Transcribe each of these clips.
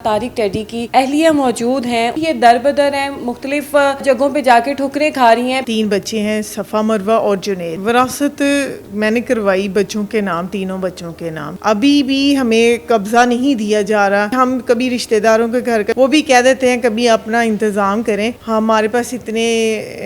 Tariq teddy की अहलिया मौजूद हैं। ये दर बदर हैं, मुख्तलिफ जगहों पे जाके ठुकरें खा रही हैं। 3 बच्चे हैं, सफ़ा, मरवा और जुनैद। विरासत मैंने करवाई बच्चों के नाम, तीनों बच्चों के नाम। अभी भी हमें कब्जा नहीं दिया जा रहा। हम कभी रिश्तेदारों के घर वो भी कह देते हैं कभी अपना इंतज़ाम करें, हमारे पास इतने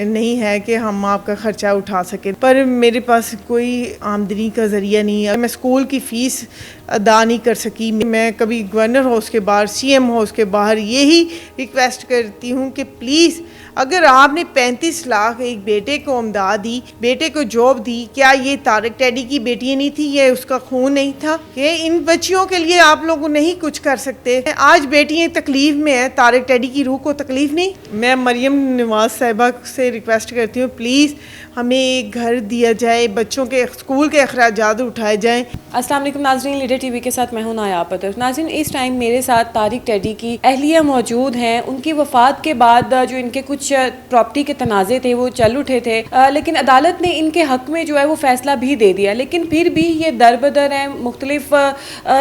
नहीं है कि हम आपका खर्चा उठा सकें। पर मेरे पास कोई आमदनी का ज़रिया नहीं है। मैं स्कूल की फ़ीस अदा नहीं कर सकी। मैं कभी गवर्नर हाउस के बाहर, CM हाउस के बाहर यही रिक्वेस्ट करती हूँ कि प्लीज़ अगर आपने 35 लाख एक बेटे को इमदाद दी, बेटे को जॉब दी, क्या ये तारिक टेडी की बेटी नहीं थी? ये उसका खून नहीं था? कि इन बच्चियों के लिए आप लोग नहीं कुछ कर सकते? आज बेटियां तकलीफ में है, तारिक टेडी की रूह को तकलीफ नहीं। मैं मरियम नवाज साहिबा से रिक्वेस्ट करती हूँ प्लीज़ हमें एक घर दिया जाए, बच्चों के स्कूल के अखराजात उठाए जाएँ। अस्सलाम वालेकुम नाज़रीन, लीडर TV के साथ मैं हूं नायाब पतर। नाज़रीन, इस टाइम मेरे साथ तारिक टेडी की अहलिया मौजूद हैं। उनकी वफ़ात के बाद जो इनके कुछ प्रॉपर्टी के तनाज़े थे वो चल उठे थे, लेकिन अदालत ने इनके हक़ में जो है वो फ़ैसला भी दे दिया। लेकिन फिर भी ये दर बदर हैं, मुख्तलिफ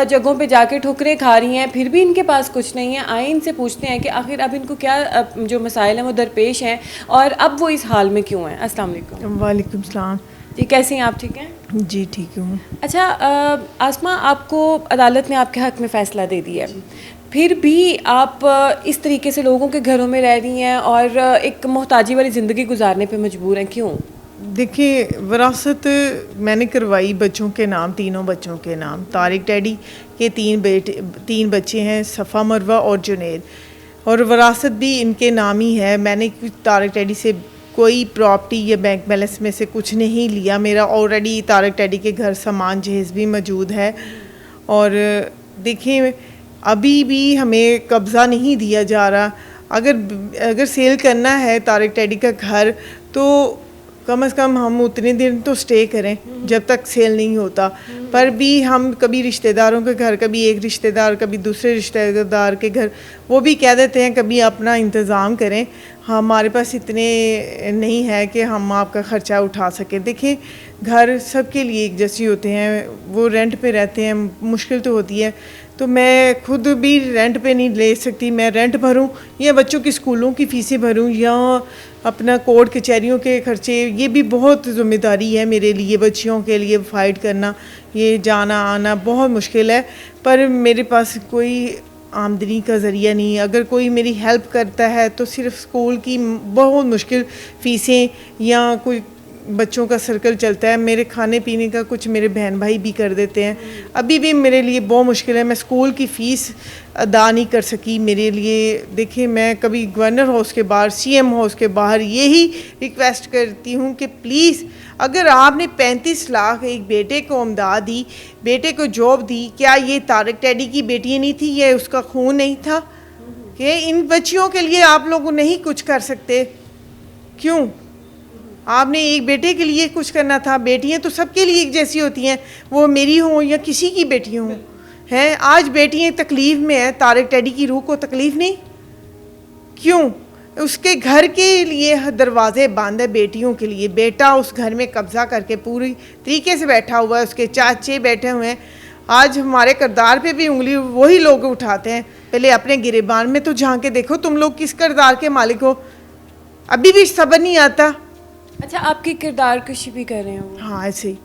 जगहों पर जाके ठुकरें खा रही हैं, फिर भी इनके पास कुछ नहीं है। आए इनसे पूछते हैं कि आखिर अब इनको क्या जो मसाइल हैं वो दरपेश हैं और अब वो इस हाल में क्यों हैं। अस्सलाम वालेकुम। वालेकुम सलाम जी, कैसी हैं आप? ठीक हैं जी, ठीक हूँ। अच्छा, आसमा, आपको अदालत ने आपके हक़ में फ़ैसला दे दिया है, फिर भी आप इस तरीके से लोगों के घरों में रह रही हैं और एक मोहताजी वाली ज़िंदगी गुजारने पे मजबूर हैं, क्यों? देखिए, विरासत मैंने करवाई बच्चों के नाम, तीनों बच्चों के नाम। तारिक टेडी के 3 बच्चे हैं, सफ़ा, मरवा और जुनैद, और विरासत भी इनके नाम ही है। मैंने तारिक टेडी से कोई प्रॉपर्टी या बैंक बैलेंस में से कुछ नहीं लिया। मेरा ऑलरेडी तारिक टेडी के घर सामान जहेज़ भी मौजूद है। और देखिए, अभी भी हमें कब्ज़ा नहीं दिया जा रहा। अगर सेल करना है तारिक टेडी का घर तो कम से कम हम उतने दिन तो स्टे करें जब तक सेल नहीं होता। पर भी हम कभी रिश्तेदारों के घर, कभी एक रिश्तेदार, कभी दूसरे रिश्तेदार के घर, वो भी कह देते हैं कभी अपना इंतज़ाम करें, हमारे पास इतने नहीं है कि हम आपका ख़र्चा उठा सकें। देखिए, घर सबके लिए एक जैसे होते हैं, वो रेंट पे रहते हैं, मुश्किल तो होती है। तो मैं खुद भी रेंट पे नहीं ले सकती। मैं रेंट भरूं या बच्चों की स्कूलों की फ़ीसें भरूं या अपना कोर्ट कचहरियों के खर्चे, ये भी बहुत ज़िम्मेदारी है मेरे लिए। बच्चियों के लिए फ़ाइट करना, ये जाना आना बहुत मुश्किल है। पर मेरे पास कोई आमदनी का ज़रिया नहीं। अगर कोई मेरी हेल्प करता है तो सिर्फ स्कूल की बहुत मुश्किल फ़ीसें या कोई बच्चों का सर्कल चलता है। मेरे खाने पीने का कुछ मेरे बहन भाई भी कर देते हैं। अभी भी मेरे लिए बहुत मुश्किल है। मैं स्कूल की फ़ीस अदा नहीं कर सकी मेरे लिए। देखिए, मैं कभी गवर्नर हाउस के बाहर, CM हाउस के बाहर यही रिक्वेस्ट करती हूँ कि प्लीज़ अगर आपने 35 लाख एक बेटे को इमदाद दी, बेटे को जॉब दी, क्या ये तारिक टेडी की बेटी नहीं थी? ये उसका खून नहीं था? कि इन बच्चियों के लिए आप लोग नहीं कुछ कर सकते? क्यों? आपने एक बेटे के लिए कुछ करना था। बेटियां तो सबके लिए एक जैसी होती हैं, वो मेरी हों या किसी की बेटी हों, हैं। आज बेटियां तकलीफ़ में हैं, तारिक टेडी की रूह को तकलीफ़ नहीं? क्यों? उसके घर के लिए दरवाजे बंद है बेटियों के लिए। बेटा उस घर में कब्ज़ा करके पूरी तरीके से बैठा हुआ है, उसके चाचे बैठे हुए हैं। आज हमारे किरदार पे भी उंगली वही लोग उठाते हैं। पहले अपने गिरेबान में तो झांक के देखो, तुम लोग किस किरदार के मालिक हो। अभी भी सब्र नहीं आता। अच्छा, आपकी किरदार कशी भी कर रहे हो? हाँ, ऐसे ही।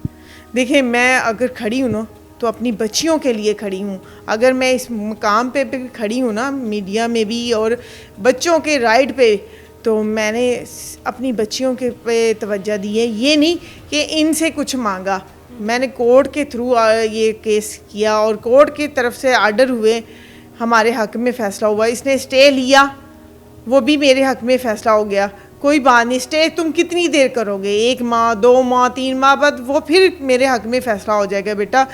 देखिए, मैं अगर खड़ी हूँ ना तो अपनी बच्चियों के लिए खड़ी हूँ। अगर मैं इस मकाम पे खड़ी हूँ ना, मीडिया में भी और बच्चों के राइट पे, तो मैंने अपनी बच्चियों के पे तवज्जो दी है। ये नहीं कि इनसे कुछ मांगा। मैंने कोर्ट के थ्रू ये केस किया और कोर्ट की तरफ से आर्डर हुए, हमारे हक़ में फ़ैसला हुआ। इसने स्टे लिया, वो भी मेरे हक़ में फ़ैसला हो गया। कोई बात नहीं, स्टे तुम कितनी देर करोगे? 1 माह, 2 माह, 3 माह बाद वो फिर मेरे हक़ में फ़ैसला हो जाएगा बेटा।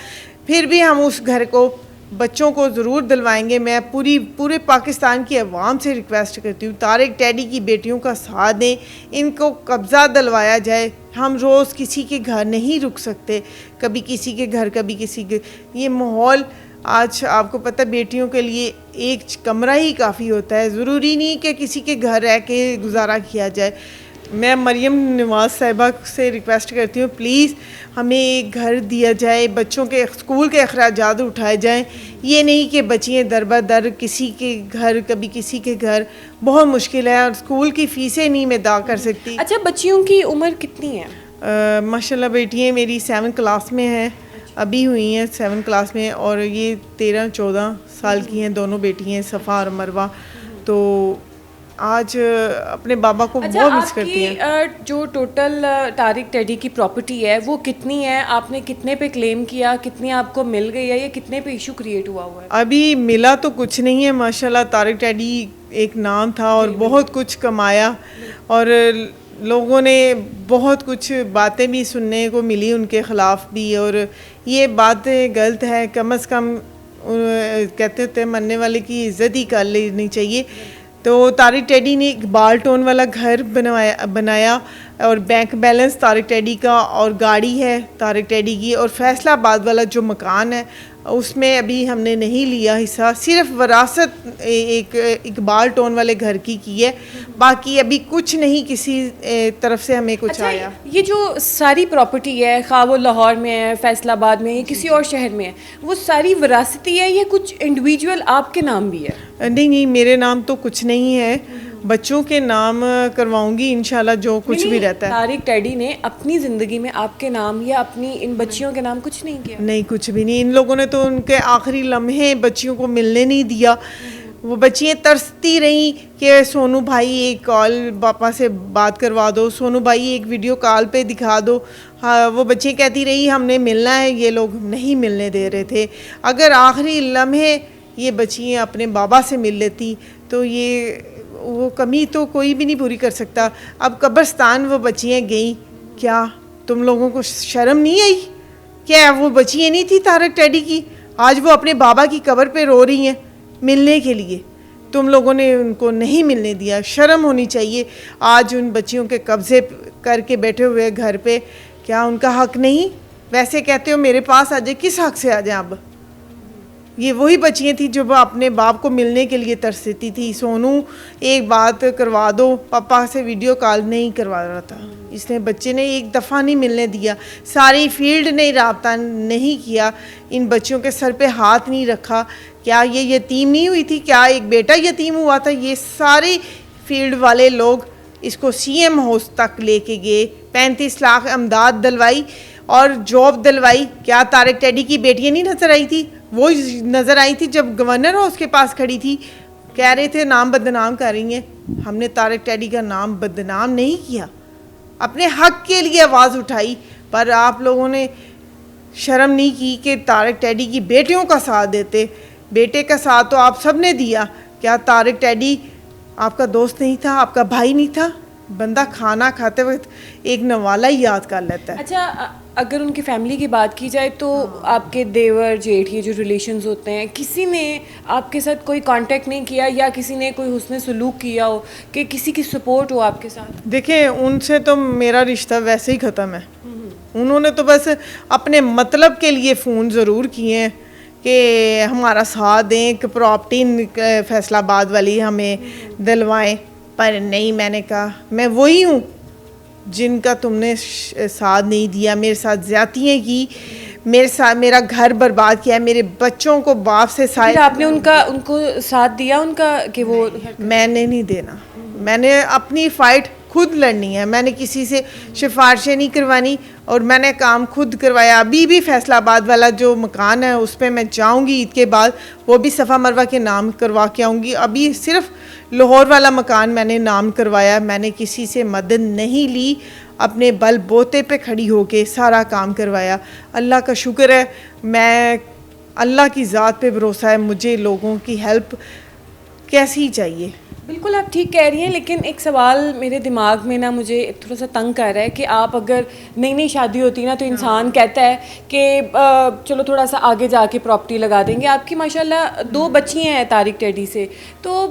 फिर भी हम उस घर को, बच्चों को ज़रूर दिलवाएंगे। मैं पूरे पाकिस्तान की आवाम से रिक्वेस्ट करती हूँ, तारिक टेडी की बेटियों का साथ दें, इनको कब्ज़ा दिलवाया जाए। हम रोज़ किसी के घर नहीं रुक सकते, कभी किसी के घर, कभी किसी के। ये माहौल आज आपको पता है, बेटियों के लिए एक कमरा ही काफ़ी होता है। ज़रूरी नहीं कि किसी के घर रह के गुजारा किया जाए। मैं मरियम नवाज साहिबा से रिक्वेस्ट करती हूँ, प्लीज़ हमें एक घर दिया जाए, बच्चों के स्कूल के अखराजात उठाए जाएं। ये नहीं कि बच्चियाँ दर ब दर किसी के घर, कभी किसी के घर, बहुत मुश्किल है और स्कूल की फ़ीसें नहीं मैं अदा कर सकती। अच्छा, बच्चियों की उम्र कितनी है? माशाल्लाह बेटियाँ मेरी 7 क्लास में हैं, अभी हुई हैं 7 क्लास में, और ये 13-14 साल की हैं दोनों बेटियाँ, सफ़ा और मरवा। तो आज अपने बाबा को अच्छा, बहुत मिस करती हैं। आपकी जो टोटल तारिक टेडी की प्रॉपर्टी है वो कितनी है? आपने कितने पे क्लेम किया, कितनी आपको मिल गई है, या कितने पे इशू क्रिएट हुआ हुआ है? अभी मिला तो कुछ नहीं है माशाल्लाह। तारिक टेडी एक नाम था और बहुत कुछ कमाया, और लोगों ने बहुत कुछ बातें भी सुनने को मिली उनके ख़िलाफ़ भी, और ये बातें गलत है। कम से कम कहते थे मरने वाले की इज़्ज़त ही कर लेनी चाहिए। तो तारिक टेडी ने एक बाल टोन वाला घर बनाया और बैंक बैलेंस तारिक टेडी का, और गाड़ी है तारिक टेडी की, और फैसलाबाद वाला जो मकान है उसमें अभी हमने नहीं लिया हिस्सा, सिर्फ वरासत एक इकबाल टोन वाले घर की है। बाकी अभी कुछ नहीं किसी तरफ से हमें कुछ अच्छा, आया। ये जो सारी प्रॉपर्टी है, खा वो लाहौर में है, फैसलाबाद में है, किसी और शहर में है, वो सारी विरासती है या कुछ इंडिविजुअल आपके नाम भी है? नहीं, मेरे नाम तो कुछ नहीं है, बच्चों के नाम करवाऊंगी इंशाल्लाह जो कुछ भी रहता है। तारिक टेडी ने अपनी ज़िंदगी में आपके नाम या अपनी इन बच्चियों के नाम कुछ नहीं किया? नहीं, कुछ भी नहीं। इन लोगों ने तो उनके आखिरी लम्हे बच्चियों को मिलने नहीं दिया। वो बच्चियाँ तरसती रहीं कि सोनू भाई एक कॉल पापा से बात करवा दो, सोनू भाई एक वीडियो कॉल पे दिखा दो। हाँ, वो बच्चियाँ कहती रही हमने मिलना है, ये लोग नहीं मिलने दे रहे थे। अगर आखिरी लम्हे ये बच्चियाँ अपने बाबा से मिल लेती तो ये वो कमी तो कोई भी नहीं पूरी कर सकता। अब कब्रिस्तान वो बच्चियाँ गई, क्या तुम लोगों को शर्म नहीं आई? क्या वो बच्चियाँ नहीं थी तारिक टेडी की? आज वो अपने बाबा की कब्र पे रो रही हैं मिलने के लिए, तुम लोगों ने उनको नहीं मिलने दिया। शर्म होनी चाहिए। आज उन बच्चियों के कब्जे करके बैठे हुए घर पे, क्या उनका हक नहीं? वैसे कहते हो मेरे पास आ जाए, किस हक से आ जाए? अब ये वही बच्चियाँ थी जो अपने बाप को मिलने के लिए तरसती थी। सोनू एक बात करवा दो, पापा से वीडियो कॉल नहीं करवा रहा था, इसने बच्चे ने एक दफ़ा नहीं मिलने दिया। सारी फील्ड ने रब्ता नहीं किया, इन बच्चियों के सर पे हाथ नहीं रखा। क्या ये यतीम नहीं हुई थी? क्या एक बेटा यतीम हुआ था? ये सारे फील्ड वाले लोग इसको CM हाउस तक लेके गए, 35 लाख अमदाद दिलवाई और जॉब दिलवाई। क्या तारिक टेडी की बेटियाँ नहीं नज़र आई थी? वो नज़र आई थी जब गवर्नर हाउस के पास खड़ी थी, कह रहे थे नाम बदनाम कर रही हैं। हमने तारिक टेडी का नाम बदनाम नहीं किया, अपने हक के लिए आवाज़ उठाई। पर आप लोगों ने शर्म नहीं की कि तारिक टेडी की बेटियों का साथ देते। बेटे का साथ तो आप सब ने दिया। क्या तारिक टेडी आपका दोस्त नहीं था, आपका भाई नहीं था? बंदा खाना खाते वक्त एक नवाला ही याद कर लेता है। अच्छा, अगर उनकी फैमिली की बात की जाए तो आपके देवर जेठ, ये जो रिलेशंस होते हैं, किसी ने आपके साथ कोई कांटेक्ट नहीं किया या किसी ने कोई हुस्न सलूक किया हो कि किसी की सपोर्ट हो आपके साथ? देखिए, उनसे तो मेरा रिश्ता वैसे ही ख़त्म है। उन्होंने तो बस अपने मतलब के लिए फ़ोन ज़रूर किए हैं कि हमारा साथ दें, कि प्रॉपर्टी फैसलाबाद वाली हमें दिलवाएं। पर नहीं, मैंने कहा मैं वही हूँ जिनका तुमने साथ नहीं दिया, मेरे साथ ज़्यादतियाँ की, मेरे साथ मेरा घर बर्बाद किया, मेरे बच्चों को बाप से फिर आपने उनको साथ दिया उनका कि वो? मैंने नहीं देना, मैंने अपनी फ़ाइट खुद लड़नी है। मैंने किसी से सिफारिशें नहीं करवानी और मैंने काम खुद करवाया। अभी भी फैसलाबाद वाला जो मकान है उस पर मैं जाऊंगी ईद के बाद, वो भी सफ़ा मरवा के नाम करवा के आऊँगी। अभी सिर्फ लाहौर वाला मकान मैंने नाम करवाया, मैंने किसी से मदद नहीं ली, अपने बल बोते पे खड़ी होके सारा काम करवाया। अल्लाह का शुक्र है, मैं अल्लाह की ज़ात पे भरोसा है, मुझे लोगों की हेल्प कैसी चाहिए। बिल्कुल आप ठीक कह रही हैं, लेकिन एक सवाल मेरे दिमाग में ना मुझे थोड़ा सा तंग कर रहा है कि आप अगर नई नई शादी होती ना तो इंसान कहता है कि चलो थोड़ा सा आगे जाके प्रॉपर्टी लगा देंगे। आपकी माशाल्लाह 2 बच्ची हैं तारिक टेडी से, तो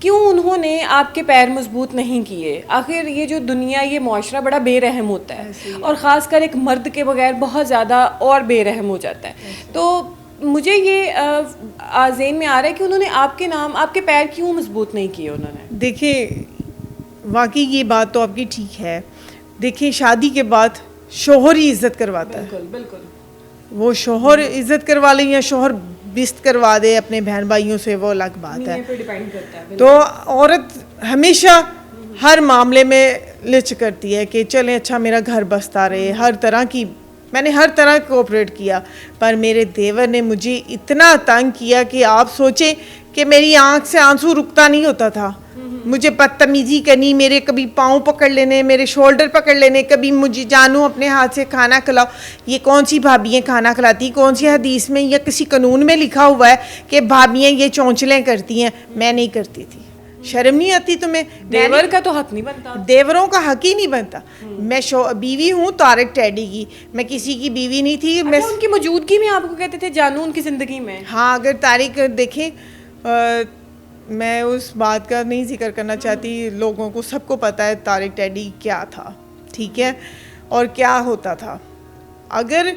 क्यों उन्होंने आपके पैर मजबूत नहीं किए? आखिर ये जो दुनिया, ये मुआशरा बड़ा बेरहम होता है और ख़ासकर एक मर्द के बगैर बहुत ज़्यादा और बेरहम हो जाता है। तो मुझे ये आज़ेन में आ रहा है कि उन्होंने आपके नाम, आपके पैर क्यों मजबूत नहीं किए उन्होंने? देखिए, वाकई ये बात तो आपकी ठीक है। देखिए, शादी के बाद शोहर ही इज्जत करवाता है। बिल्कुल बिल्कुल। वो शोहर इज्जत करवा ले या शोहर बिस्त करवा दे अपने बहन भाइयों से, वो अलग बात है। पे डिपेंड करता है। तो औरत हमेशा हर मामले में लिच करती है कि चलें अच्छा मेरा घर बसता रहे। मैंने हर तरह कोऑपरेट किया, पर मेरे देवर ने मुझे इतना तंग किया कि आप सोचें कि मेरी आंख से आंसू रुकता नहीं होता था। मुझे बदतमीजी करनी, मेरे कभी पाँव पकड़ लेने, मेरे शोल्डर पकड़ लेने, कभी मुझे जानू अपने हाथ से खाना खिलाओ। ये कौन सी भाभियाँ खाना खिलाती, कौन सी हदीस में या किसी कानून में लिखा हुआ है कि भाभियाँ ये चौंचलें करती हैं? मैं नहीं करती थी। शर्म नहीं आती तुम्हें? देवर का तो हक नहीं बनता। देवरों का हक ही नहीं बनता। मैं बीवी हूँ तारिक टैडी की, मैं किसी की बीवी नहीं थी। मैं उनकी मौजूदगी में आपको कहते थे जानू उनकी ज़िंदगी में। हाँ, अगर तारिक देखें, मैं उस बात का नहीं जिक्र करना चाहती। लोगों को सबको पता है तारिक टैडी क्या था, ठीक है, और क्या होता था। अगर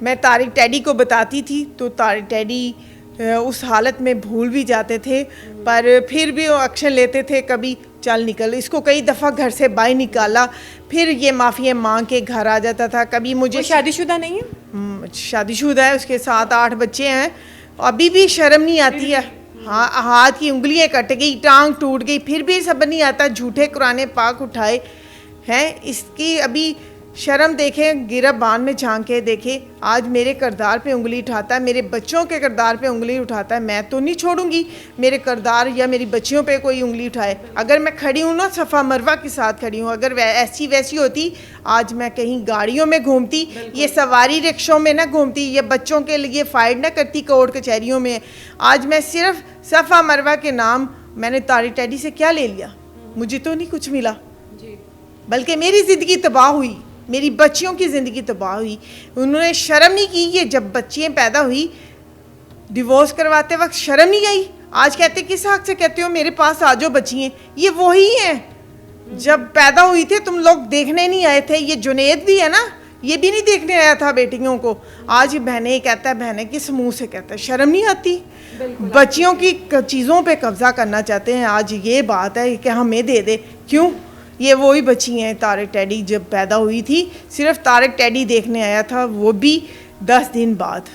मैं तारिक टैडी को बताती थी तो तारिक टैडी उस हालत में भूल भी जाते थे, पर फिर भी वो एक्शन लेते थे। कभी चल निकल, इसको कई दफ़ा घर से बाहर निकाला, फिर ये माफ़िया मांग के घर आ जाता था। कभी मुझे शादीशुदा नहीं है? शादीशुदा है, उसके 7-8 बच्चे हैं। अभी भी शर्म नहीं आती है। हाँ, हाथ की उंगलियां कट गई, टांग टूट गई, फिर भी सब नहीं आता। झूठे कुराने पाक उठाए हैं। इसकी अभी शर्म देखें, गिरबान में झांक के देखें। आज मेरे किरदार पे उंगली उठाता है, मेरे बच्चों के किरदार पे उंगली उठाता है। मैं तो नहीं छोड़ूंगी मेरे किरदार या मेरी बच्चियों पे कोई उंगली उठाए। अगर मैं खड़ी हूँ ना, सफ़ा मरवा के साथ खड़ी हूँ। अगर ऐसी वैसी होती, आज मैं कहीं गाड़ियों में घूमती, ये सवारी रिक्शों में ना घूमती, ये बच्चों के लिए फाइट ना करती कोर्ट कचहरियों में। आज मैं सिर्फ सफ़ा मरवा के नाम, मैंने तारिक टैडी से क्या ले लिया? मुझे तो नहीं कुछ मिला, बल्कि मेरी ज़िंदगी तबाह हुई, मेरी बच्चियों की ज़िंदगी तबाह हुई। उन्होंने शर्म नहीं की। ये जब बच्चियाँ पैदा हुई, डिवोर्स करवाते वक्त शर्म नहीं आई। आज कहते किस हक से कहते हो मेरे पास आ जाओ बच्चियाँ? ये वही हैं जब पैदा हुई थे तुम लोग देखने नहीं आए थे। ये जुनेद भी है ना, ये भी नहीं देखने आया था बेटियों को। आज बहने कहता है, बहने किस मुँह से कहता है? शर्म नहीं आती? बच्चियों की चीज़ों पे कब्जा करना चाहते हैं। आज ये बात है कि हमें दे दे। क्यों? ये वही बच्ची हैं। तारिक टैडी जब पैदा हुई थी, सिर्फ तारिक टैडी देखने आया था, वो भी 10 दिन बाद।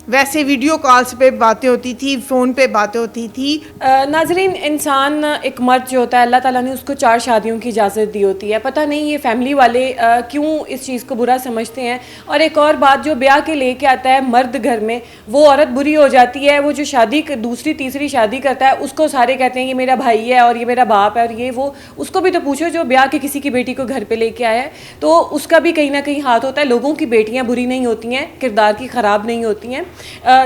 वैसे वीडियो कॉल्स पे बातें होती थी, फ़ोन पे बातें होती थी। नाजरीन, इंसान एक मर्द जो होता है, अल्लाह ताला ने उसको 4 शादियों की इजाज़त दी होती है। पता नहीं ये फैमिली वाले क्यों इस चीज़ को बुरा समझते हैं। और एक और बात, जो ब्याह के लेके आता है मर्द घर में, वो औरत बुरी हो जाती है। वो जो शादी दूसरी तीसरी शादी करता है, उसको सारे कहते हैं ये मेरा भाई है और ये मेरा बाप है और ये वो। उसको भी तो पूछो जो ब्याह के किसी की बेटी को घर पर लेके आया है, तो उसका भी कहीं ना कहीं हाथ होता है। लोगों की बेटियाँ बुरी नहीं होती हैं, किरदार की ख़राब नहीं होती हैं।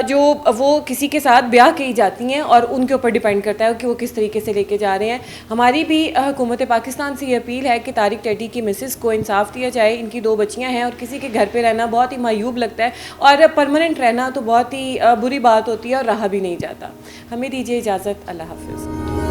जो वो किसी के साथ ब्याह की जाती हैं और उनके ऊपर डिपेंड करता है कि वो किस तरीके से लेके जा रहे हैं। हमारी भी हुकूमत पाकिस्तान से ये अपील है कि तारिक टैडी की मिसेस को इंसाफ दिया जाए। इनकी 2 बच्चियां हैं और किसी के घर पे रहना बहुत ही मायूब लगता है, और परमानेंट रहना तो बहुत ही बुरी बात होती है और रहा भी नहीं जाता। हमें दीजिए इजाज़त। अल्लाह हाफ़िज़।